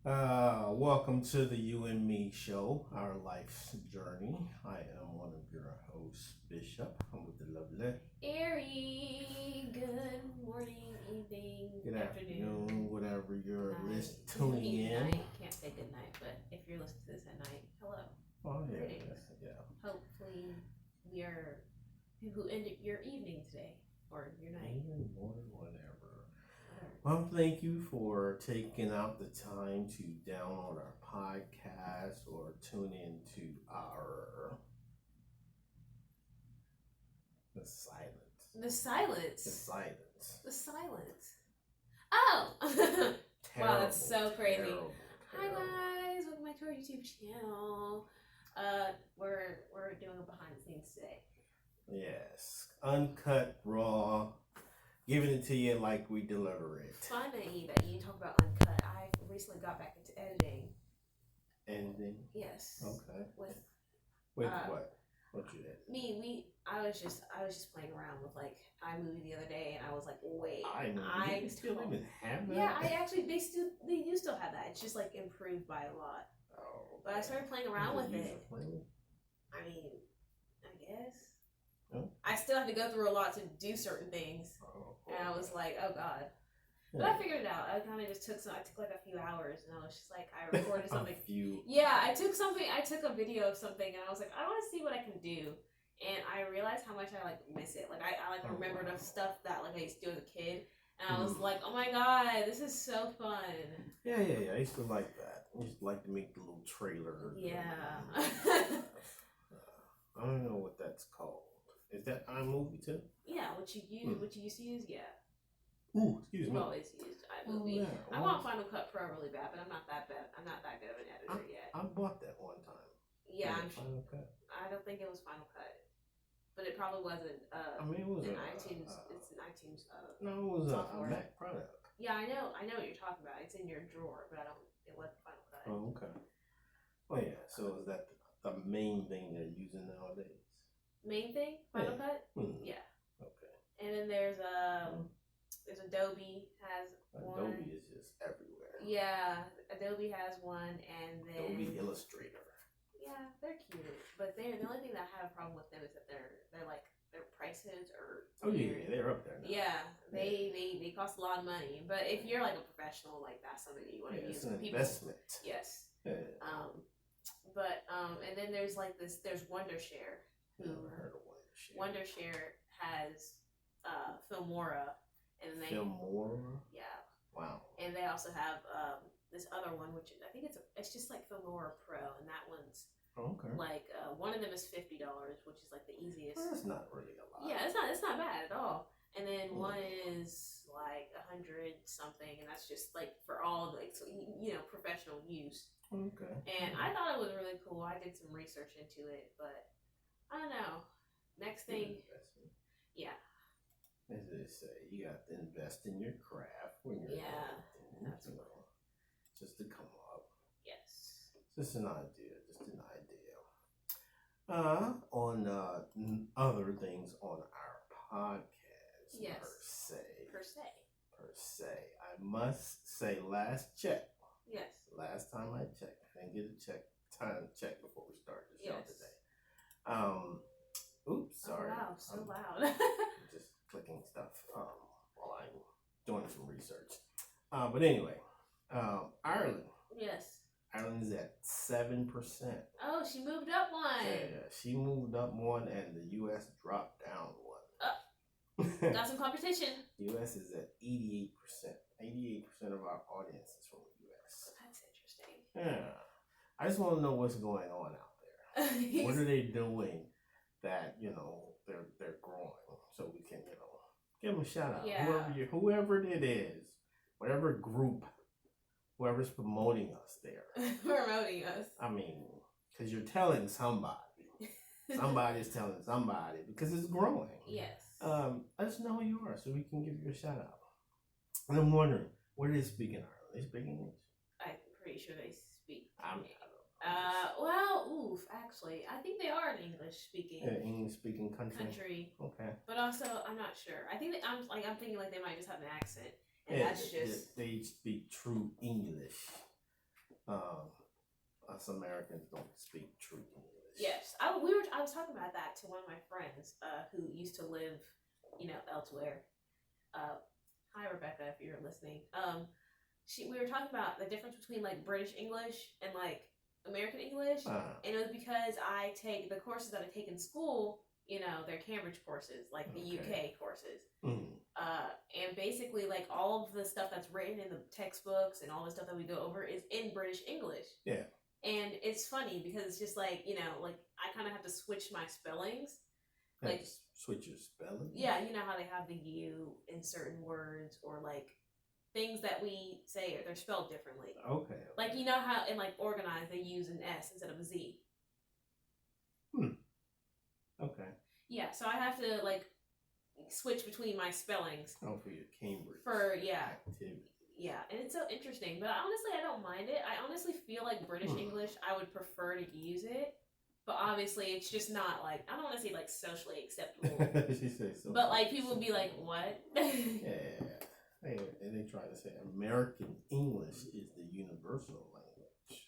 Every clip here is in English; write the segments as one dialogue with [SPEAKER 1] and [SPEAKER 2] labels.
[SPEAKER 1] Welcome to the You and Me show, our life's journey. I am one of your hosts, Bishop. I'm with the lovely.
[SPEAKER 2] Airy, good morning, evening,
[SPEAKER 1] Good
[SPEAKER 2] afternoon,
[SPEAKER 1] whatever you're
[SPEAKER 2] night.
[SPEAKER 1] tuning in.
[SPEAKER 2] Night. Can't say good night, but if you're listening to this at night, hello.
[SPEAKER 1] Oh yeah,
[SPEAKER 2] Greetings.
[SPEAKER 1] yeah.
[SPEAKER 2] Hopefully, we are who ended your evening today or your night.
[SPEAKER 1] Even more, whatever. Well, thank you for taking out the time to download our podcast or tune into our the silence.
[SPEAKER 2] The silence.
[SPEAKER 1] The silence.
[SPEAKER 2] The silence. Oh.
[SPEAKER 1] Terrible,
[SPEAKER 2] wow, that's so crazy.
[SPEAKER 1] Terrible.
[SPEAKER 2] Hi guys, welcome back to our YouTube channel. We're doing a behind the scenes today.
[SPEAKER 1] Yes, uncut, raw, giving it to you like we deliver it.
[SPEAKER 2] Funny that you talk about uncut. I recently got back into editing.
[SPEAKER 1] Editing?
[SPEAKER 2] Yes.
[SPEAKER 1] Okay.
[SPEAKER 2] With
[SPEAKER 1] what? What you did?
[SPEAKER 2] I was just playing around with like iMovie the other day, and I was like, wait,
[SPEAKER 1] I still even have that.
[SPEAKER 2] Yeah, they do still have that. It's just like improved by a lot.
[SPEAKER 1] Oh.
[SPEAKER 2] But I started playing around with it.
[SPEAKER 1] Friendly?
[SPEAKER 2] I mean, I guess.
[SPEAKER 1] Oh.
[SPEAKER 2] I still have to go through a lot to do certain things, and I was like, oh god. But I figured it out. I kind of just took like a few hours, and I was just like, I recorded something. Yeah, I took a video of something, and I was like, I want to see what I can do. And I realized how much I like miss it. Like I remembered of stuff that like I used to do as a kid, and I was like, oh my god, this is so fun.
[SPEAKER 1] Yeah. I used to like that. I used to like to make the little trailer.
[SPEAKER 2] Yeah.
[SPEAKER 1] I don't know what that's called. Is that iMovie too?
[SPEAKER 2] Yeah, what you used to use, yeah.
[SPEAKER 1] Ooh, excuse me.
[SPEAKER 2] You've always used iMovie.
[SPEAKER 1] Yeah.
[SPEAKER 2] I want Final Cut Pro really bad, but I'm not that bad. I'm not that good of an editor yet.
[SPEAKER 1] I bought that one time.
[SPEAKER 2] Yeah,
[SPEAKER 1] Final Cut.
[SPEAKER 2] I don't think it was Final Cut, but it probably wasn't.
[SPEAKER 1] It was
[SPEAKER 2] an iTunes. It's an iTunes.
[SPEAKER 1] No, it was a Mac product.
[SPEAKER 2] Yeah, I know what you're talking about. It's in your drawer, but it wasn't Final Cut.
[SPEAKER 1] Oh, okay. Oh yeah. So is that the main thing they're using nowadays?
[SPEAKER 2] Main thing, Final Cut.
[SPEAKER 1] Mm-hmm.
[SPEAKER 2] Yeah.
[SPEAKER 1] Okay.
[SPEAKER 2] And then there's Adobe has one.
[SPEAKER 1] Adobe is just everywhere.
[SPEAKER 2] Yeah, Adobe has one, and then
[SPEAKER 1] Adobe Illustrator.
[SPEAKER 2] Yeah, they're cute, but the only thing that I have a problem with them is that their prices are.
[SPEAKER 1] Oh yeah, they're up there now.
[SPEAKER 2] Yeah, they cost a lot of money, but if you're like a professional, like that's something that you want to use.
[SPEAKER 1] It's an investment.
[SPEAKER 2] Yes.
[SPEAKER 1] Yeah.
[SPEAKER 2] And then there's like there's Wondershare.
[SPEAKER 1] Never heard of Wondershare.
[SPEAKER 2] Wondershare has Filmora, and they
[SPEAKER 1] Filmora.
[SPEAKER 2] Yeah.
[SPEAKER 1] Wow.
[SPEAKER 2] And they also have this other one, which I think it's just like Filmora Pro, and that one's like one of them is $50, which is like the easiest.
[SPEAKER 1] Well, that's not really a lot.
[SPEAKER 2] Yeah, it's not bad at all. And then one is like 100 something, and that's just like for all like professional use.
[SPEAKER 1] Okay.
[SPEAKER 2] And I thought it was really cool. I did some research into it, but I don't know. Next thing, yeah.
[SPEAKER 1] As they say, you got to invest in your craft when you're
[SPEAKER 2] that's
[SPEAKER 1] just to come up.
[SPEAKER 2] Yes.
[SPEAKER 1] Just an idea. On other things on our podcast.
[SPEAKER 2] Yes.
[SPEAKER 1] Per se. I must say, last check.
[SPEAKER 2] Yes.
[SPEAKER 1] Last time I checked, I didn't get a time check before we started the show today. Oops, sorry.
[SPEAKER 2] Oh, wow, so loud.
[SPEAKER 1] Just clicking stuff while I'm doing some research. But anyway, Ireland.
[SPEAKER 2] Yes.
[SPEAKER 1] Ireland is at 7%.
[SPEAKER 2] Oh, she moved up one.
[SPEAKER 1] Yeah, she moved up one, and the U.S. dropped down
[SPEAKER 2] one. Got some competition.
[SPEAKER 1] U.S. is at 88%. 88% of our audience is from the U.S.
[SPEAKER 2] That's interesting.
[SPEAKER 1] Yeah. I just want to know what's going on out there. What are they doing that, they're growing, so we can, give them a shout out.
[SPEAKER 2] Yeah.
[SPEAKER 1] Whoever it is, whatever group, whoever's promoting us there.
[SPEAKER 2] Promoting us.
[SPEAKER 1] I mean, because you're telling somebody. Somebody's telling somebody because it's growing.
[SPEAKER 2] Yes.
[SPEAKER 1] I just know who you are, so we can give you a shout out. And I'm wondering, what do they speak in Ireland? They speak English?
[SPEAKER 2] I'm pretty sure they speak. Actually, I think they are an English-speaking.
[SPEAKER 1] English-speaking country. Okay.
[SPEAKER 2] But also, I'm not sure. I think I'm thinking like they might just have an accent, and that's just
[SPEAKER 1] they speak true English. us Americans don't speak true English.
[SPEAKER 2] Yes, I was talking about that to one of my friends who used to live, elsewhere. Hi Rebecca, if you're listening. We were talking about the difference between like British English and like American English, and it was because I take the courses that I take in school. They're Cambridge courses, like the UK courses.
[SPEAKER 1] Mm.
[SPEAKER 2] And basically, like all of the stuff that's written in the textbooks and all the stuff that we go over is in British English.
[SPEAKER 1] Yeah.
[SPEAKER 2] And it's funny because it's just like, like I kind of have to switch my spellings. Like
[SPEAKER 1] switch your spelling?
[SPEAKER 2] Yeah, you know how they have the U in certain words or like things that we say they're spelled differently.
[SPEAKER 1] Okay.
[SPEAKER 2] Like you know how in like organized they use an S instead of a Z.
[SPEAKER 1] Okay.
[SPEAKER 2] Yeah, so I have to like switch between my spellings.
[SPEAKER 1] Oh, for your Cambridge. Activity.
[SPEAKER 2] Yeah, and it's so interesting, but honestly, I don't mind it. I honestly feel like British English, I would prefer to use it, but obviously, it's just not like I don't want to say like socially acceptable.
[SPEAKER 1] She says so.
[SPEAKER 2] But like people would be like, "What?"
[SPEAKER 1] Yeah, and they try to say American English is the universal language.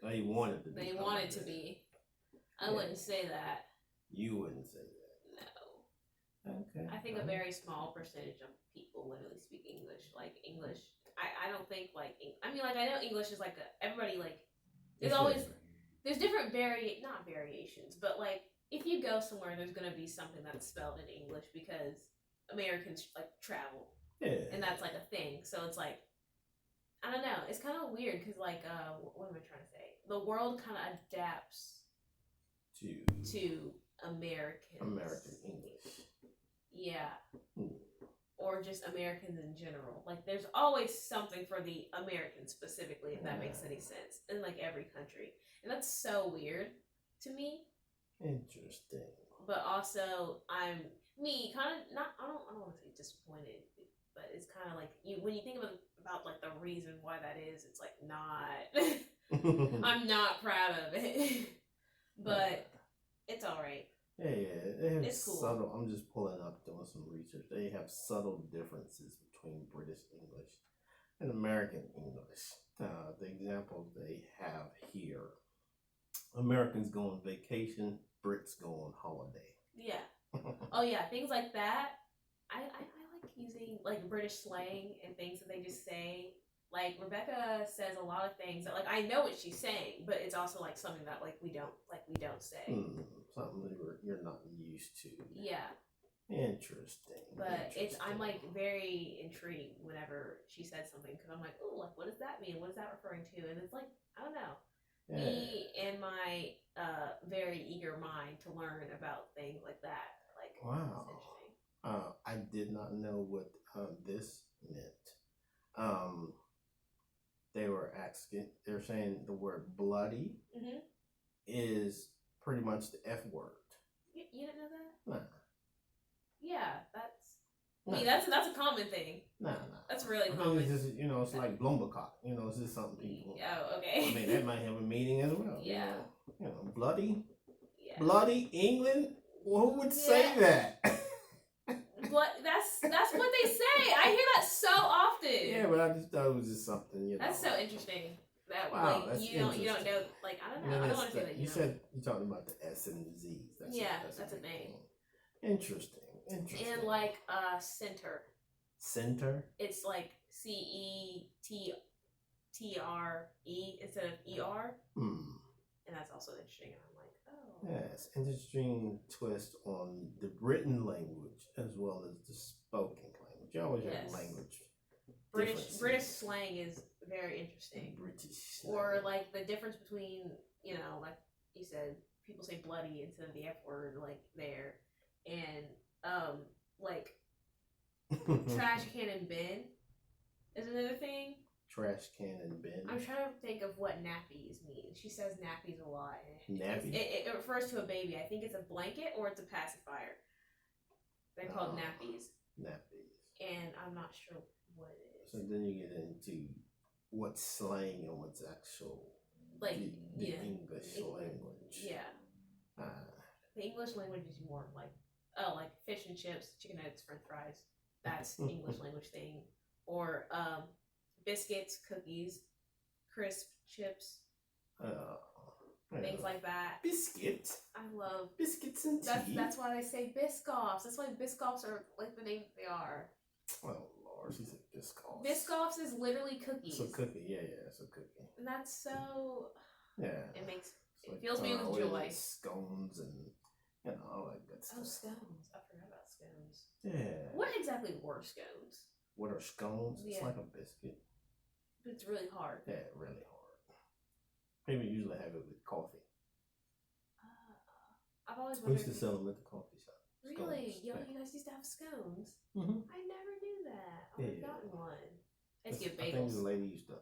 [SPEAKER 1] They want it to be.
[SPEAKER 2] They want it to be. I wouldn't say that.
[SPEAKER 1] You wouldn't say that.
[SPEAKER 2] No.
[SPEAKER 1] Okay.
[SPEAKER 2] I think a very small percentage of people literally speak English. Like English, I don't think like I mean like I know English is like everybody like there's different not variations, but like if you go somewhere, there's gonna be something that's spelled in English because Americans like travel.
[SPEAKER 1] Yeah.
[SPEAKER 2] And that's like a thing. So it's like I don't know. It's kind of weird because like what am I trying to say? The world kind of adapts to American
[SPEAKER 1] English.
[SPEAKER 2] Yeah. Or just Americans in general. Like there's always something for the Americans specifically, if that makes any sense, in like every country. And that's so weird to me.
[SPEAKER 1] Interesting.
[SPEAKER 2] But also I'm kind of not I don't want to say disappointed, but it's kind of like when you think about like the reason why that is, it's like not I'm not proud of it. But it's all right.
[SPEAKER 1] Yeah, they have
[SPEAKER 2] it's cool.
[SPEAKER 1] Subtle. I'm just pulling up, doing some research. They have subtle differences between British English and American English. The examples they have here: Americans go on vacation, Brits go on holiday.
[SPEAKER 2] Yeah. Oh yeah, things like that. I like using like British slang and things that they just say. Like Rebecca says a lot of things that like I know what she's saying, but it's also like something that like we don't say.
[SPEAKER 1] Something you're not used to.
[SPEAKER 2] Yeah.
[SPEAKER 1] Interesting.
[SPEAKER 2] But I'm like very intrigued whenever she says something because I'm like, oh, like what does that mean? What is that referring to? And it's like I don't know. Yeah. Me and my very eager mind to learn about things like that. Like
[SPEAKER 1] wow. I did not know what this meant. They're saying the word bloody is pretty much the F word.
[SPEAKER 2] You didn't know that?
[SPEAKER 1] Nah.
[SPEAKER 2] Yeah, that's a common thing.
[SPEAKER 1] Nah.
[SPEAKER 2] That's really common.
[SPEAKER 1] It's just, it's like Blumbercock. It's just something people.
[SPEAKER 2] Oh, okay.
[SPEAKER 1] I mean, that might have a meaning as well.
[SPEAKER 2] Yeah.
[SPEAKER 1] Bloody.
[SPEAKER 2] Yeah.
[SPEAKER 1] Bloody England. Who would say that?
[SPEAKER 2] That's what they say. I hear that so often.
[SPEAKER 1] Yeah, but I just thought it was just something.
[SPEAKER 2] That's so interesting. That
[SPEAKER 1] wow,
[SPEAKER 2] like you don't know like I don't know. I don't want to say that.
[SPEAKER 1] You said you're talking about the S and the Z's.
[SPEAKER 2] That's a thing.
[SPEAKER 1] Interesting.
[SPEAKER 2] And like center.
[SPEAKER 1] Center.
[SPEAKER 2] It's like CETRE instead of ER. And that's also interesting. And I'm like, oh.
[SPEAKER 1] Yes, interesting twist on the written language as well as the spoken language. You always have language.
[SPEAKER 2] British slang is very interesting.
[SPEAKER 1] British slang.
[SPEAKER 2] Or like the difference between, like you said, people say bloody instead of the F word, like there, and like trash can and bin is another thing.
[SPEAKER 1] Trash can and bin.
[SPEAKER 2] I'm trying to think of what nappies mean. She says nappies a lot.
[SPEAKER 1] Nappies?
[SPEAKER 2] It refers to a baby. I think it's a blanket or it's a pacifier. They're called nappies.
[SPEAKER 1] Nappies.
[SPEAKER 2] And I'm not sure what it is.
[SPEAKER 1] So then you get into what's slang and what's actual
[SPEAKER 2] like
[SPEAKER 1] the English language.
[SPEAKER 2] Yeah. The English language is more like fish and chips, chicken nuggets, french fries. That's English language thing. Or biscuits, cookies. crisp chips, things
[SPEAKER 1] Yeah.
[SPEAKER 2] like that.
[SPEAKER 1] Biscuits.
[SPEAKER 2] I love
[SPEAKER 1] Biscuits and tea.
[SPEAKER 2] That's why they say Biscoffs. That's why Biscoffs are like the name they are.
[SPEAKER 1] Oh Lord, she said Biscoffs.
[SPEAKER 2] Biscoffs is literally cookies.
[SPEAKER 1] So cookie, yeah, it's a cookie.
[SPEAKER 2] And that's so.
[SPEAKER 1] Yeah.
[SPEAKER 2] It makes.
[SPEAKER 1] It's
[SPEAKER 2] It fills me with joy.
[SPEAKER 1] Scones and all that good stuff.
[SPEAKER 2] Oh, scones! I forgot about scones.
[SPEAKER 1] Yeah.
[SPEAKER 2] What exactly were scones?
[SPEAKER 1] What are scones? It's
[SPEAKER 2] Yeah.
[SPEAKER 1] like a biscuit.
[SPEAKER 2] But it's really hard.
[SPEAKER 1] Yeah, really hard. People usually have it with coffee.
[SPEAKER 2] I've always
[SPEAKER 1] We
[SPEAKER 2] wondered.
[SPEAKER 1] used to sell them at the coffee shop.
[SPEAKER 2] Really?
[SPEAKER 1] Scones.
[SPEAKER 2] Yo,
[SPEAKER 1] Yeah.
[SPEAKER 2] you guys used to have scones.
[SPEAKER 1] Mm-hmm.
[SPEAKER 2] I never knew that. I would have
[SPEAKER 1] Yeah.
[SPEAKER 2] gotten one. I used to get
[SPEAKER 1] I think
[SPEAKER 2] bagels.
[SPEAKER 1] the lady used to.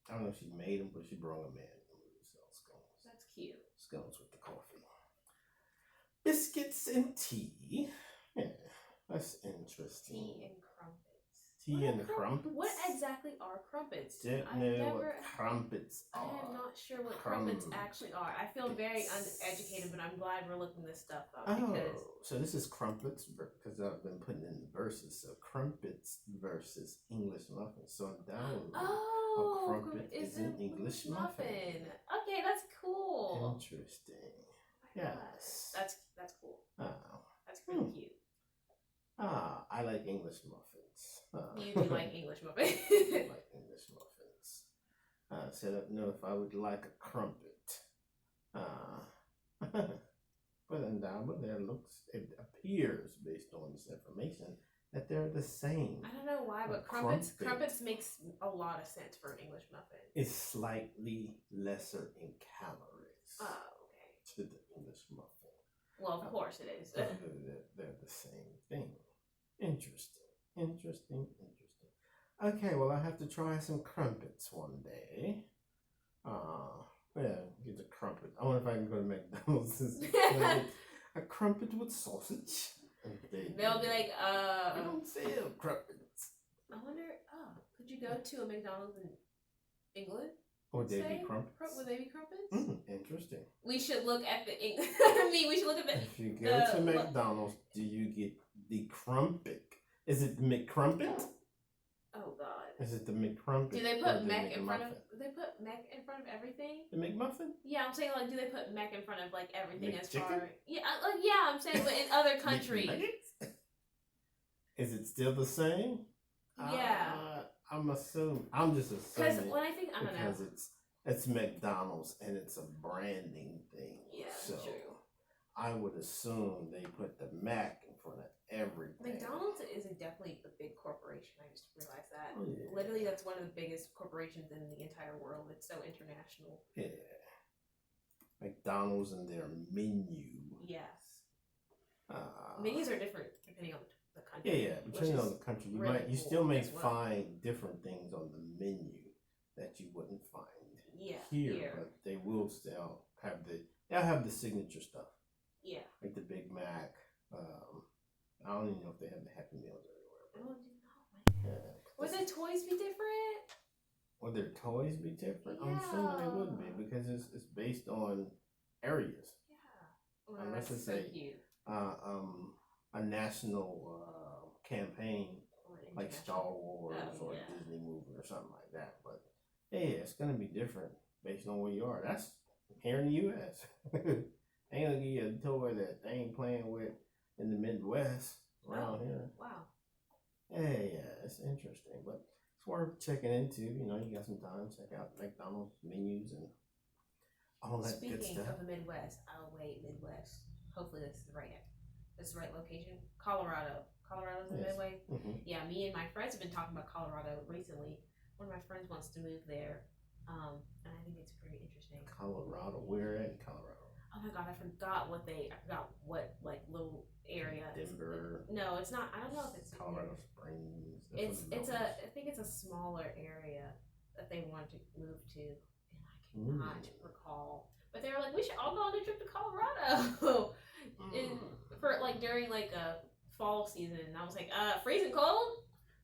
[SPEAKER 1] I don't know if she made them, but she brought them in and we would sell scones.
[SPEAKER 2] That's cute.
[SPEAKER 1] Scones with the coffee. Biscuits and tea. Yeah, that's interesting.
[SPEAKER 2] Tea and crumpets.
[SPEAKER 1] Tea
[SPEAKER 2] What
[SPEAKER 1] and
[SPEAKER 2] are
[SPEAKER 1] crumpets?
[SPEAKER 2] What exactly are crumpets?
[SPEAKER 1] Don't
[SPEAKER 2] I've
[SPEAKER 1] know
[SPEAKER 2] never.
[SPEAKER 1] what crumpets
[SPEAKER 2] I
[SPEAKER 1] are.
[SPEAKER 2] am not sure what crumpets actually are. I feel very
[SPEAKER 1] Crumpets.
[SPEAKER 2] uneducated, but I'm glad we're looking this stuff up
[SPEAKER 1] Oh,
[SPEAKER 2] because
[SPEAKER 1] so this is crumpets because I've been putting in the verses. So crumpets versus English muffins. So undoubtedly,
[SPEAKER 2] oh,
[SPEAKER 1] a crumpet is an English muffin.
[SPEAKER 2] Okay, that's cool.
[SPEAKER 1] Interesting.
[SPEAKER 2] Oh my God.
[SPEAKER 1] Yes.
[SPEAKER 2] That's cool.
[SPEAKER 1] Oh.
[SPEAKER 2] That's really cute.
[SPEAKER 1] I like English muffins.
[SPEAKER 2] You do like English muffins.
[SPEAKER 1] I like English muffins. So I don't know if I would like a crumpet. But undoubtedly, it appears based on this information that they're the same.
[SPEAKER 2] I don't know why, but
[SPEAKER 1] A
[SPEAKER 2] crumpets makes a lot of sense for an English muffin.
[SPEAKER 1] It's slightly lesser in calories
[SPEAKER 2] Oh, okay.
[SPEAKER 1] to the English muffin.
[SPEAKER 2] Well, of course it is.
[SPEAKER 1] They're the same thing. Interesting. Okay, well, I have to try some crumpets one day. Yeah, get a crumpet. I wonder if I can go to McDonald's and get a crumpet with sausage.
[SPEAKER 2] They'll be like,
[SPEAKER 1] we don't sell crumpets.
[SPEAKER 2] I wonder, could you go to a McDonald's in England?
[SPEAKER 1] Would they
[SPEAKER 2] Say?
[SPEAKER 1] be crumpets?
[SPEAKER 2] Would they be crumpets?
[SPEAKER 1] Interesting.
[SPEAKER 2] We should look at the we should look at the.
[SPEAKER 1] If you go to McDonald's, do you get the crumpet? Is it the McCrumpet?
[SPEAKER 2] Oh God.
[SPEAKER 1] Is it the McCrumpet?
[SPEAKER 2] Do they
[SPEAKER 1] or
[SPEAKER 2] put
[SPEAKER 1] the
[SPEAKER 2] Mac in front of?
[SPEAKER 1] McMuffin?
[SPEAKER 2] Do they put Mac in front of everything?
[SPEAKER 1] The McMuffin?
[SPEAKER 2] Yeah, I'm saying like, do they put Mac in front of like everything as
[SPEAKER 1] McChicken?
[SPEAKER 2] far? Yeah, yeah, I'm saying, but in other countries.
[SPEAKER 1] McNuggets? Is it still the same?
[SPEAKER 2] Yeah.
[SPEAKER 1] I'm assuming. I'm just
[SPEAKER 2] Because
[SPEAKER 1] assuming
[SPEAKER 2] when I think, I don't know.
[SPEAKER 1] because it's McDonald's and it's a branding thing.
[SPEAKER 2] Yeah,
[SPEAKER 1] so
[SPEAKER 2] true.
[SPEAKER 1] I would assume they put the Mac in front of everything.
[SPEAKER 2] McDonald's is definitely a big corporation. I just realized that.
[SPEAKER 1] Oh, yeah.
[SPEAKER 2] Literally, that's one of the biggest corporations in the entire world. It's so international.
[SPEAKER 1] Yeah. McDonald's and their menu.
[SPEAKER 2] Yes.
[SPEAKER 1] Uh,
[SPEAKER 2] Menus are different depending on the country.
[SPEAKER 1] Yeah. Depending on the country,
[SPEAKER 2] really
[SPEAKER 1] you
[SPEAKER 2] cool
[SPEAKER 1] still may
[SPEAKER 2] as well.
[SPEAKER 1] find different things on the menu that you wouldn't find here, but they will still have the signature stuff.
[SPEAKER 2] Yeah.
[SPEAKER 1] Like the Big Mac. I don't even know if they have the Happy Meals everywhere.
[SPEAKER 2] Oh,
[SPEAKER 1] But
[SPEAKER 2] no.
[SPEAKER 1] yeah.
[SPEAKER 2] Would the toys be different?
[SPEAKER 1] Would their toys be different? I'm assuming they would be because it's based on areas.
[SPEAKER 2] Yeah. Well,
[SPEAKER 1] Unless
[SPEAKER 2] that's
[SPEAKER 1] it's
[SPEAKER 2] so
[SPEAKER 1] a-
[SPEAKER 2] cute.
[SPEAKER 1] A national campaign
[SPEAKER 2] Or
[SPEAKER 1] like
[SPEAKER 2] international.
[SPEAKER 1] Star Wars
[SPEAKER 2] Oh,
[SPEAKER 1] or
[SPEAKER 2] yeah.
[SPEAKER 1] a Disney movie or something like that. But yeah, it's gonna be different based on where you are. That's here in the U.S. They ain't gonna give you a toy that they ain't playing with in the Midwest around here.
[SPEAKER 2] Wow.
[SPEAKER 1] Yeah, it's interesting, but it's worth checking into. You know, you got some time, check out McDonald's menus and all that good
[SPEAKER 2] Speaking
[SPEAKER 1] stuff.
[SPEAKER 2] of the Midwest, Midwest. Hopefully this is the right location. Colorado's in
[SPEAKER 1] Yes.
[SPEAKER 2] Midway.
[SPEAKER 1] Mhm.
[SPEAKER 2] Yeah, me and my friends have been talking about Colorado recently. One of my friends wants to move there, and I think it's pretty interesting.
[SPEAKER 1] Colorado, where in Colorado?
[SPEAKER 2] Oh my God, I forgot what like little area.
[SPEAKER 1] Denver.
[SPEAKER 2] No, it's not. I don't know if it's
[SPEAKER 1] Colorado Springs.
[SPEAKER 2] I think it's a smaller area that they want to move to, and I cannot recall. But they were like, we should all go on a trip to Colorado, for like during like a fall season. And I was like, freezing cold.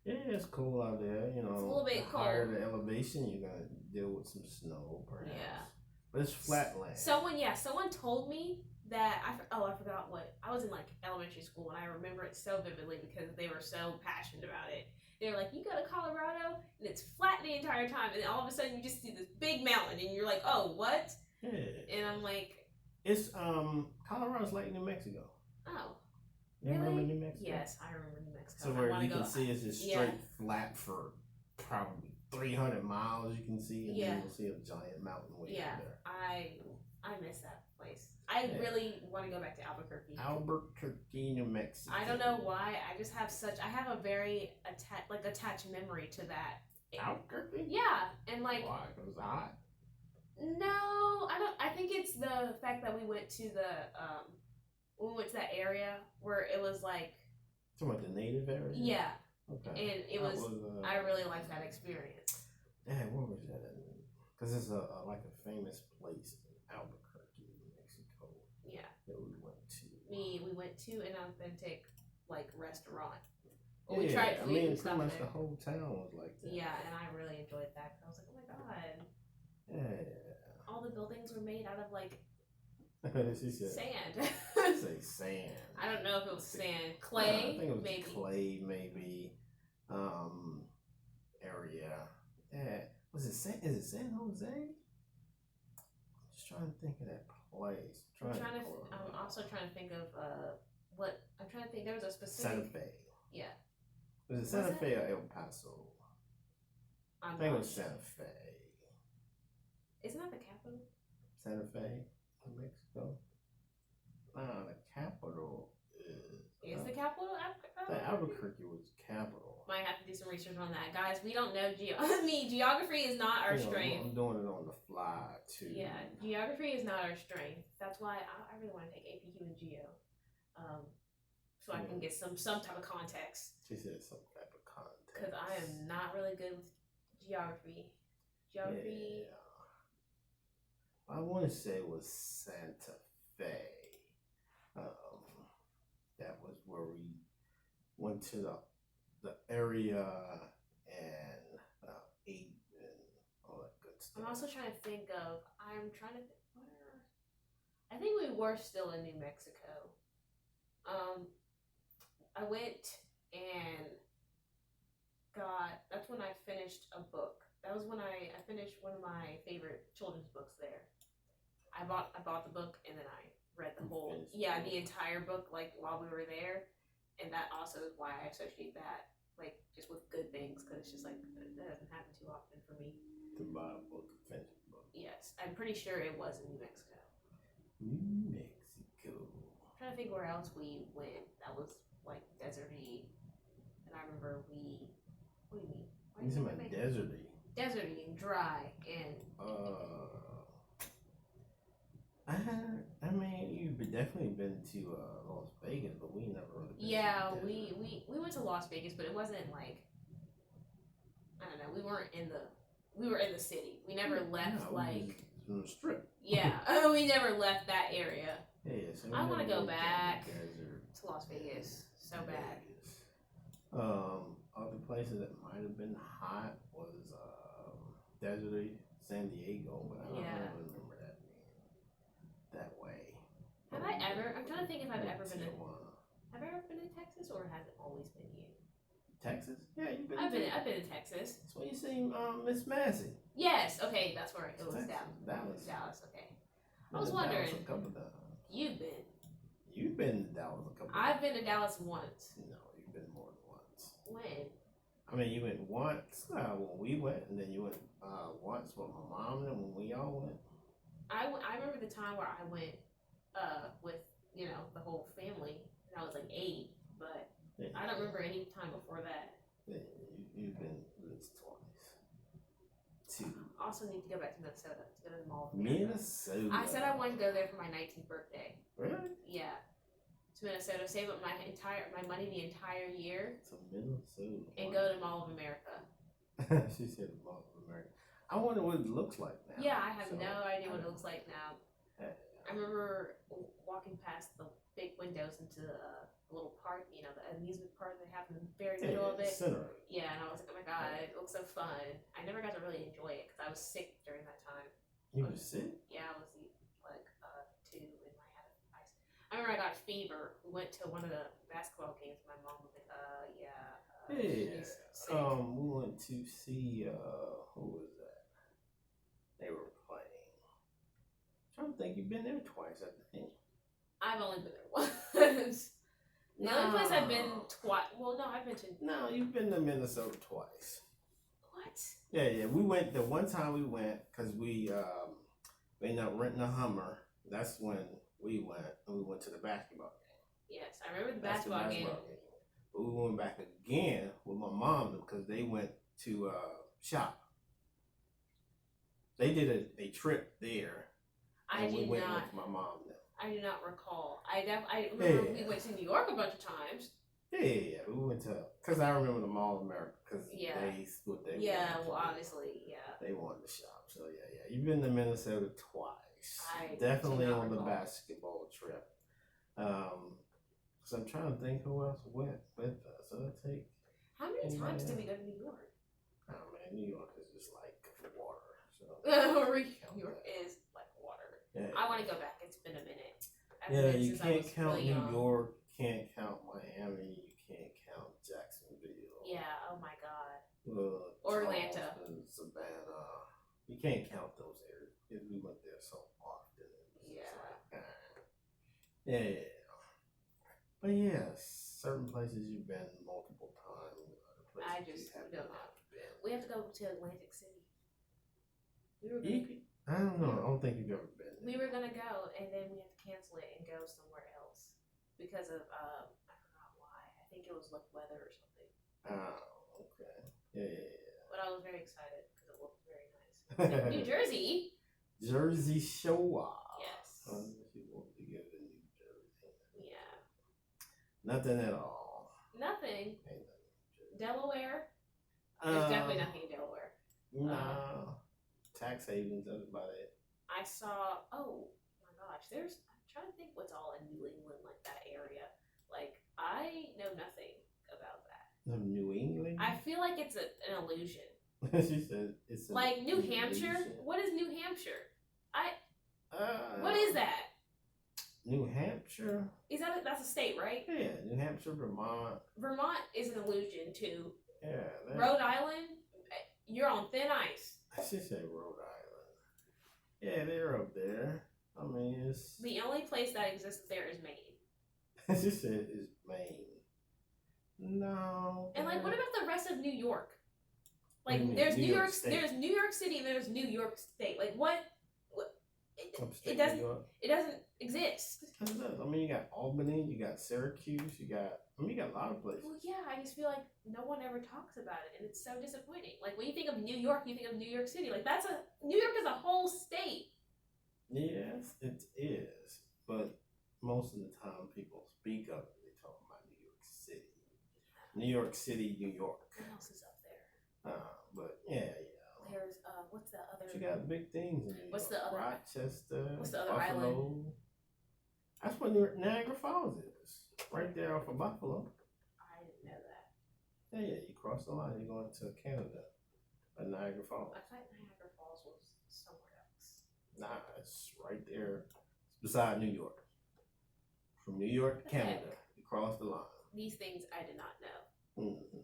[SPEAKER 1] Yeah, it's cool out there. You know,
[SPEAKER 2] It's a little bit
[SPEAKER 1] the higher
[SPEAKER 2] cold.
[SPEAKER 1] the elevation, you're gonna deal with some snow, perhaps.
[SPEAKER 2] Yeah.
[SPEAKER 1] But it's flat land.
[SPEAKER 2] Someone told me that I forgot what I was in like elementary school, and I remember it so vividly because they were so passionate about it. They're like, you go to Colorado and it's flat the entire time, and then all of a sudden you just see this big mountain, and you're like, oh, what?
[SPEAKER 1] Yeah.
[SPEAKER 2] And I'm like,
[SPEAKER 1] it's Colorado's like New Mexico.
[SPEAKER 2] Oh.
[SPEAKER 1] You remember New Mexico?
[SPEAKER 2] Yes, I remember New Mexico.
[SPEAKER 1] So where you can see it's just straight flat for probably 300 miles. You can see, and then you'll see a giant mountain way there.
[SPEAKER 2] I miss that place. I really want to go back to Albuquerque.
[SPEAKER 1] Albuquerque, New Mexico.
[SPEAKER 2] I don't know why. I just have I have a very attached memory to that.
[SPEAKER 1] Albuquerque?
[SPEAKER 2] Yeah, and like.
[SPEAKER 1] Why? Because it's hot.
[SPEAKER 2] No, I don't. I think it's the fact that we went to that area where it was like.
[SPEAKER 1] Talking about the native area?
[SPEAKER 2] Yeah.
[SPEAKER 1] Okay.
[SPEAKER 2] And it was. I really liked that experience.
[SPEAKER 1] Yeah, what was that? Because it's like a famous place in Albuquerque, New Mexico.
[SPEAKER 2] Yeah.
[SPEAKER 1] That we went to.
[SPEAKER 2] We went to an authentic restaurant.
[SPEAKER 1] Well, we tried. I mean, pretty much the whole town was like that.
[SPEAKER 2] Yeah, and I really enjoyed that. I was like, oh my god.
[SPEAKER 1] Yeah.
[SPEAKER 2] All the buildings were made out of sand.
[SPEAKER 1] Say sand.
[SPEAKER 2] I don't know if it was sand. Clay.
[SPEAKER 1] I think it was
[SPEAKER 2] maybe.
[SPEAKER 1] clay, maybe. Area. Yeah. Was it San? Is it San Jose? I'm just trying to think of that place.
[SPEAKER 2] I'm also trying to think of what I'm trying to think. There was a specific.
[SPEAKER 1] Santa Fe.
[SPEAKER 2] Yeah.
[SPEAKER 1] Was it Santa Fe or El Paso? I think it was Santa Fe.
[SPEAKER 2] Isn't that the capital?
[SPEAKER 1] Santa Fe, New Mexico. The capital is.
[SPEAKER 2] Is the capital
[SPEAKER 1] Albuquerque was capital.
[SPEAKER 2] Might have to do some research on that, guys. We don't know geography is not our strength.
[SPEAKER 1] I'm doing it on the fly too.
[SPEAKER 2] Yeah, geography is not our strength. That's why I really want to take APQ and Geo, so I can get some type of context.
[SPEAKER 1] She said some type of context.
[SPEAKER 2] Because I am not really good with geography.
[SPEAKER 1] Yeah. I want to say it was Santa Fe. That was where we went to the area and ate and all that good stuff.
[SPEAKER 2] I'm also trying to think of. I think we were still in New Mexico. I went and that's when I finished a book. That was when I finished one of my favorite children's books there. I bought the book and then I read the entire book while we were there, and that also is why I associate that just with good things, because it's just that doesn't happen too often for me.
[SPEAKER 1] To buy a book, finish a book.
[SPEAKER 2] Yes, I'm pretty sure it was in New Mexico.
[SPEAKER 1] New Mexico.
[SPEAKER 2] I'm trying to think where else we went. That was deserty, and I remember we. What do you mean?
[SPEAKER 1] You talking about deserty?
[SPEAKER 2] Deserty and dry and.
[SPEAKER 1] I mean, you've definitely been to Las Vegas, but we never really been
[SPEAKER 2] to we went to Las Vegas, but it wasn't I don't know, we were in the city. We never left
[SPEAKER 1] on the strip.
[SPEAKER 2] Yeah. We never left that area.
[SPEAKER 1] Yeah, so
[SPEAKER 2] I want to go back to Las Vegas so bad.
[SPEAKER 1] Other places that might have been hot was deserty, San Diego, but I don't really remember that way.
[SPEAKER 2] Have I ever? I'm trying to think if I've ever been to. Have I ever been to Texas, or has it always been you?
[SPEAKER 1] Texas? Yeah, you've been.
[SPEAKER 2] I've been to Texas.
[SPEAKER 1] That's when you seen Miss Massey.
[SPEAKER 2] Yes. Okay, that's where it was.
[SPEAKER 1] Dallas.
[SPEAKER 2] Dallas. Okay. I was wondering.
[SPEAKER 1] Dallas a couple of times.
[SPEAKER 2] You've been.
[SPEAKER 1] You've been to Dallas a couple.
[SPEAKER 2] I've been to Dallas once.
[SPEAKER 1] No, you've been more than once.
[SPEAKER 2] When?
[SPEAKER 1] I mean, you went once when we went, and then you went once with my mom, and when we all went.
[SPEAKER 2] I remember the time where I went with the whole family, and I was 8, but I don't remember any time before that.
[SPEAKER 1] Yeah, you've been at least twice. 2.
[SPEAKER 2] I also need to go back to Minnesota to go to the Mall of
[SPEAKER 1] Minnesota.
[SPEAKER 2] I said I wanted to go there for my 19th birthday.
[SPEAKER 1] Really?
[SPEAKER 2] Yeah. To Minnesota, save up my money the entire year.
[SPEAKER 1] To Minnesota.
[SPEAKER 2] And go to Mall of America.
[SPEAKER 1] She said Mall of America. I wonder what it looks like now.
[SPEAKER 2] Yeah, I have no idea what it looks like now. I remember walking past the big windows into the little park, the amusement park they have in the very middle of it.
[SPEAKER 1] Center.
[SPEAKER 2] Yeah, and I was like, oh my god, it looks so fun. I never got to really enjoy it because I was sick during that time.
[SPEAKER 1] You were sick?
[SPEAKER 2] Yeah, I was 2 and I had I remember I got fever. We went to one of the basketball games. My mom was like,
[SPEAKER 1] Yeah. We went to see who was that? They were playing. I'm trying to think. You've been there twice, I think.
[SPEAKER 2] I've only been there once. The only place I've been twice. Well, no, I've been to.
[SPEAKER 1] No, you've been to Minnesota twice.
[SPEAKER 2] What?
[SPEAKER 1] Yeah. We went the one time we went because we ended up renting a Hummer. That's when we went, and we went to the basketball game.
[SPEAKER 2] Yes, I remember the basketball game.
[SPEAKER 1] But we went back again with my mom because they went to shop. They did a trip there.
[SPEAKER 2] And we went with
[SPEAKER 1] my mom.
[SPEAKER 2] I do not recall. I remember we went to New York a bunch of times.
[SPEAKER 1] Yeah. We went to because I remember the Mall of America because they split their.
[SPEAKER 2] Yeah, well, obviously, yeah.
[SPEAKER 1] They wanted to shop, so yeah. You've been to Minnesota twice.
[SPEAKER 2] I
[SPEAKER 1] definitely on
[SPEAKER 2] recall.
[SPEAKER 1] the basketball trip. So I'm trying to think who else went with us. So I take.
[SPEAKER 2] How many times did we go to New York?
[SPEAKER 1] Oh man, New York is just like water. So
[SPEAKER 2] New York is like water.
[SPEAKER 1] Yeah.
[SPEAKER 2] I want to go back. It's been a minute.
[SPEAKER 1] You can't count New York. Can't count Miami. You can't count Jacksonville.
[SPEAKER 2] Yeah. Oh my God.
[SPEAKER 1] Or
[SPEAKER 2] Atlanta.
[SPEAKER 1] Savannah. You can't count those areas because we went there so often. Yeah. But yes, certain places you've been multiple times.
[SPEAKER 2] I just don't know. We have to go to Atlantic City.
[SPEAKER 1] I don't know. I don't think you've ever been there.
[SPEAKER 2] We were gonna go, and then we had to cancel it and go somewhere else because of I forgot why. I think it was like weather or something.
[SPEAKER 1] Oh, okay. Yeah.
[SPEAKER 2] But I was very excited because it looked very nice. New Jersey.
[SPEAKER 1] Jersey Shore.
[SPEAKER 2] Yes. Yeah.
[SPEAKER 1] Nothing at all.
[SPEAKER 2] Nothing. Delaware. There's definitely nothing in Delaware.
[SPEAKER 1] No. Tax havens, that's about it.
[SPEAKER 2] I saw, oh my gosh, I'm trying to think what's all in New England, like that area. Like, I know nothing about that.
[SPEAKER 1] New England?
[SPEAKER 2] I feel like it's an illusion.
[SPEAKER 1] She said it's
[SPEAKER 2] like New Hampshire? What is New Hampshire? What is that?
[SPEAKER 1] New Hampshire?
[SPEAKER 2] That's a state, right?
[SPEAKER 1] Yeah, New Hampshire, Vermont.
[SPEAKER 2] Vermont is an illusion too.
[SPEAKER 1] Yeah.
[SPEAKER 2] Rhode Island, you're on thin ice.
[SPEAKER 1] She said Rhode Island. Yeah, they're up there. I mean, it's
[SPEAKER 2] the only place that exists there is Maine.
[SPEAKER 1] She said it's Maine. No.
[SPEAKER 2] And like, what about the rest of New York? Like, there's New York City, and there's New York State. Like, what? It doesn't exist.
[SPEAKER 1] It does. I mean, you got Albany, you got Syracuse, you got a lot of places.
[SPEAKER 2] Well, yeah, I just feel like no one ever talks about it, and it's so disappointing. Like, when you think of New York, you think of New York City. Like, New York is a whole state.
[SPEAKER 1] Yes, it is. But most of the time people speak of it, they talk about New York City. New York City, New York.
[SPEAKER 2] What else is up there?
[SPEAKER 1] But yeah.
[SPEAKER 2] There's what's the other?
[SPEAKER 1] You got big things in New York.
[SPEAKER 2] What's the other?
[SPEAKER 1] Rochester.
[SPEAKER 2] What's the other
[SPEAKER 1] Buffalo.
[SPEAKER 2] island?
[SPEAKER 1] That's where Niagara Falls is. Right there off of Buffalo.
[SPEAKER 2] I didn't know that.
[SPEAKER 1] Yeah, you cross the line, you're going to Canada. Niagara Falls.
[SPEAKER 2] I thought Niagara Falls was somewhere else.
[SPEAKER 1] Nah, it's right there. It's beside New York. From New York to Canada, you cross the line.
[SPEAKER 2] These things I did not know.
[SPEAKER 1] Mm-hmm.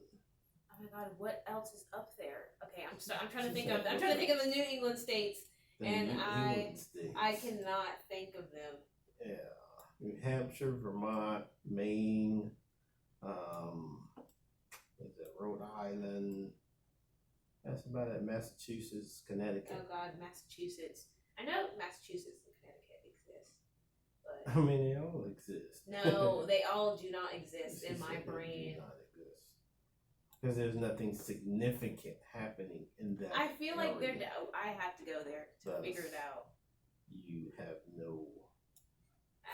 [SPEAKER 2] Oh my God, what else is up there? Okay, I'm trying to think of the New England states, I cannot think of them.
[SPEAKER 1] Yeah, New Hampshire, Vermont, Maine, Rhode Island. That's about it. Massachusetts, Connecticut.
[SPEAKER 2] Oh God, Massachusetts. I know Massachusetts and Connecticut exist, but
[SPEAKER 1] I mean, they all exist.
[SPEAKER 2] No, they all do not exist in my brain.
[SPEAKER 1] Because there's nothing significant happening in that.
[SPEAKER 2] I feel like I have to go there to figure it out.
[SPEAKER 1] You have no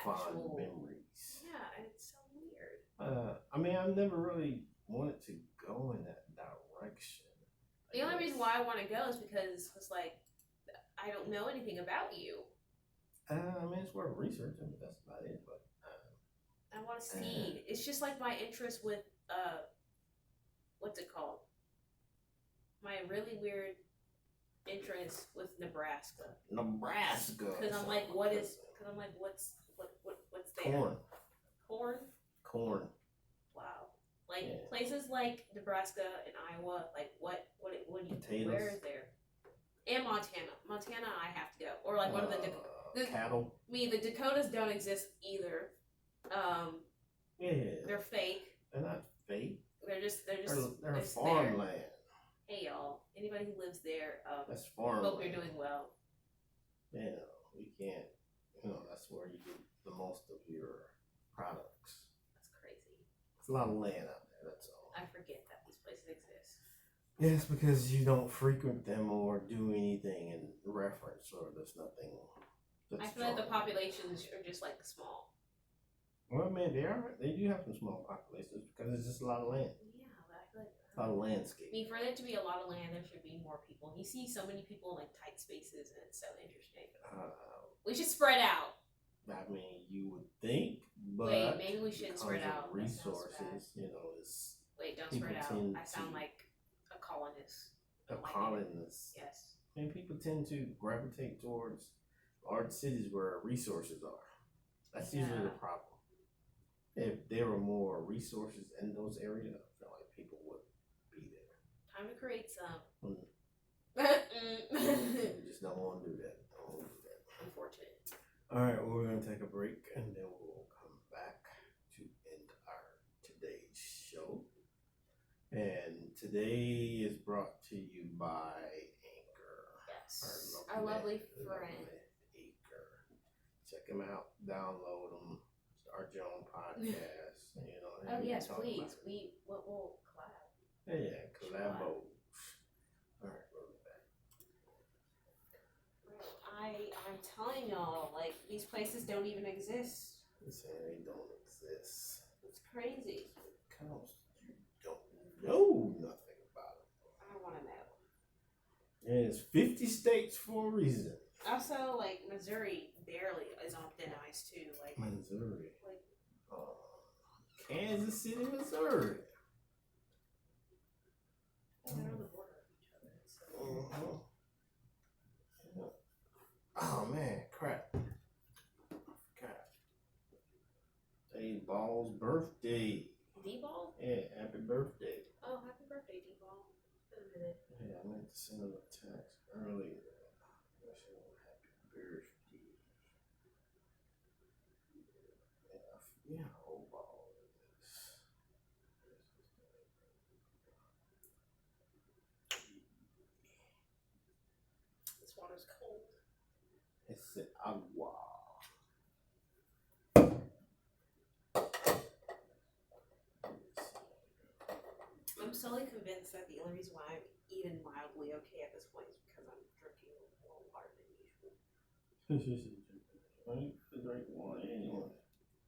[SPEAKER 1] fond memories.
[SPEAKER 2] Yeah, it's so weird.
[SPEAKER 1] I mean, I've never really wanted to go in that direction.
[SPEAKER 2] The only reason why I want to go is because it's like I don't know anything about you.
[SPEAKER 1] I mean, it's worth researching, but that's about it. But
[SPEAKER 2] I want to see. It's just like my interest with what's it called? My really weird interest with Nebraska. Because I'm like, what's there?
[SPEAKER 1] Corn.
[SPEAKER 2] Corn?
[SPEAKER 1] Corn.
[SPEAKER 2] Wow. Like
[SPEAKER 1] Yeah.
[SPEAKER 2] places like Nebraska and Iowa, like what do you
[SPEAKER 1] Potatoes.
[SPEAKER 2] where is there? And Montana, I have to go. Or like one of the
[SPEAKER 1] cattle.
[SPEAKER 2] The Dakotas don't exist either.
[SPEAKER 1] Yeah.
[SPEAKER 2] They're fake.
[SPEAKER 1] They're not fake.
[SPEAKER 2] They're
[SPEAKER 1] farmland.
[SPEAKER 2] Hey y'all, anybody who lives there,
[SPEAKER 1] that's farmland.
[SPEAKER 2] hope you're doing well.
[SPEAKER 1] Yeah, we can't. That's where you get the most of your products.
[SPEAKER 2] That's crazy.
[SPEAKER 1] It's a lot of land out there. That's all.
[SPEAKER 2] I forget that these places exist.
[SPEAKER 1] Yes, because you don't frequent them or do anything in reference, or there's nothing.
[SPEAKER 2] I feel like the populations are just like small.
[SPEAKER 1] Well, man, they do have some small populations because it's just a lot of land.
[SPEAKER 2] Yeah, but I feel like
[SPEAKER 1] a lot of landscape.
[SPEAKER 2] I mean, for there to be a lot of land, there should be more people. You see so many people in like tight spaces, and it's so interesting. We should spread out.
[SPEAKER 1] I mean, you would think, but
[SPEAKER 2] wait, maybe we shouldn't spread out.
[SPEAKER 1] Resources, is.
[SPEAKER 2] Wait, don't spread out. I sound like a colonist.
[SPEAKER 1] A colonist.
[SPEAKER 2] Yes.
[SPEAKER 1] And people tend to gravitate towards large cities where resources are. That's usually the problem. If there were more resources in those areas, I feel like people would be there.
[SPEAKER 2] Time to create some.
[SPEAKER 1] You just don't want to do that.
[SPEAKER 2] Unfortunate.
[SPEAKER 1] All right, well, we're going to take a break and then we'll come back to end our today's show. And today is brought to you by Anchor.
[SPEAKER 2] Yes. Our lovely friend.
[SPEAKER 1] Anchor. Check them out. Download them. Start your own podcast.
[SPEAKER 2] Oh yes, please. We'll collab.
[SPEAKER 1] Yeah, collabo. All right, we'll be back.
[SPEAKER 2] I'm telling y'all, like these places don't even exist.
[SPEAKER 1] They say they don't exist.
[SPEAKER 2] It's crazy.
[SPEAKER 1] Because you don't know nothing about it.
[SPEAKER 2] I want to know.
[SPEAKER 1] And it's 50 states for a reason.
[SPEAKER 2] Also, like Missouri barely is on thin ice too. Like
[SPEAKER 1] Missouri. Kansas City, Missouri.
[SPEAKER 2] They're on the border of each other. So.
[SPEAKER 1] Oh man, crap. Hey, Ball's birthday.
[SPEAKER 2] D-Ball?
[SPEAKER 1] Yeah, happy birthday.
[SPEAKER 2] Oh, happy birthday, D-Ball. It's been a minute.
[SPEAKER 1] Yeah, I meant to send him a text earlier. Wishing him happy birthday. Yeah, old Ball is.
[SPEAKER 2] This water's cold.
[SPEAKER 1] It's agua.
[SPEAKER 2] I'm slowly convinced that the only reason why I'm even mildly okay at this point is because I'm drinking more water than usual.
[SPEAKER 1] I need to drink water anyway.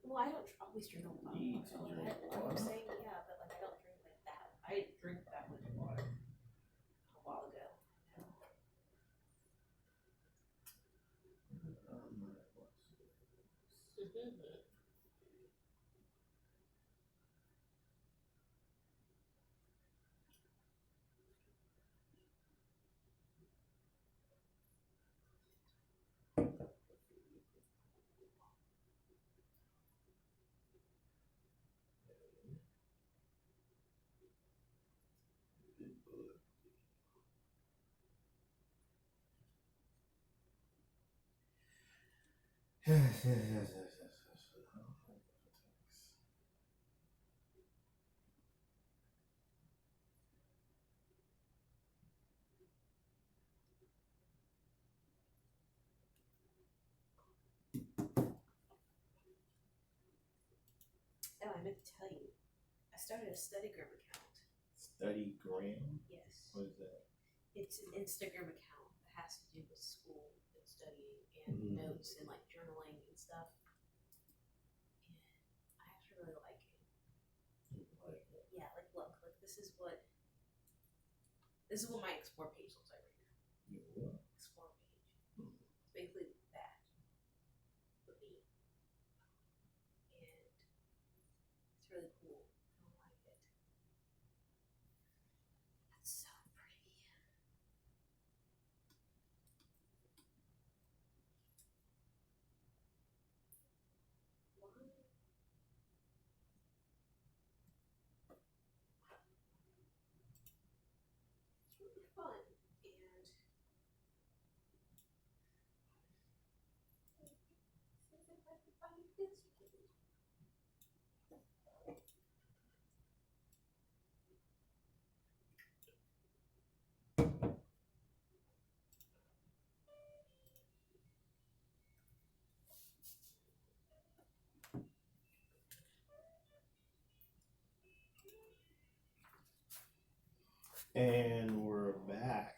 [SPEAKER 2] Well, I don't always drink a lot.
[SPEAKER 1] You need to drink water.
[SPEAKER 2] I'm saying, yeah, but like I don't drink like that. I drink that much water a while ago.
[SPEAKER 1] Yes.
[SPEAKER 2] Oh, I meant to tell you. I started a StudyGram account.
[SPEAKER 1] StudyGram?
[SPEAKER 2] Yes.
[SPEAKER 1] What is that?
[SPEAKER 2] It's an Instagram account that has to do with school and studying and notes and like journaling and stuff. And I actually really like it. Yeah, like look, this is what my explore page looks like right now.
[SPEAKER 1] What?
[SPEAKER 2] Explore page. It's basically that. For me. And it's really cool. I like it. That's so pretty. fun.
[SPEAKER 1] And we're back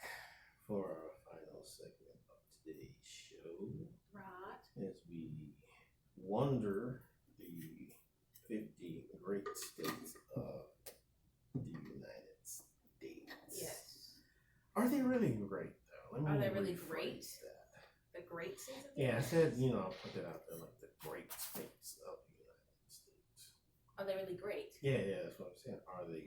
[SPEAKER 1] for our final segment of today's show.
[SPEAKER 2] Right.
[SPEAKER 1] As we wonder the 50 great states of the United States.
[SPEAKER 2] Yes.
[SPEAKER 1] Are they really great, though?
[SPEAKER 2] Are they really great? The great states of the
[SPEAKER 1] Yeah, I
[SPEAKER 2] United
[SPEAKER 1] said,
[SPEAKER 2] States?
[SPEAKER 1] I'll put it out there, like the great states of the United States.
[SPEAKER 2] Are they really great?
[SPEAKER 1] Yeah, that's what I'm saying. Are they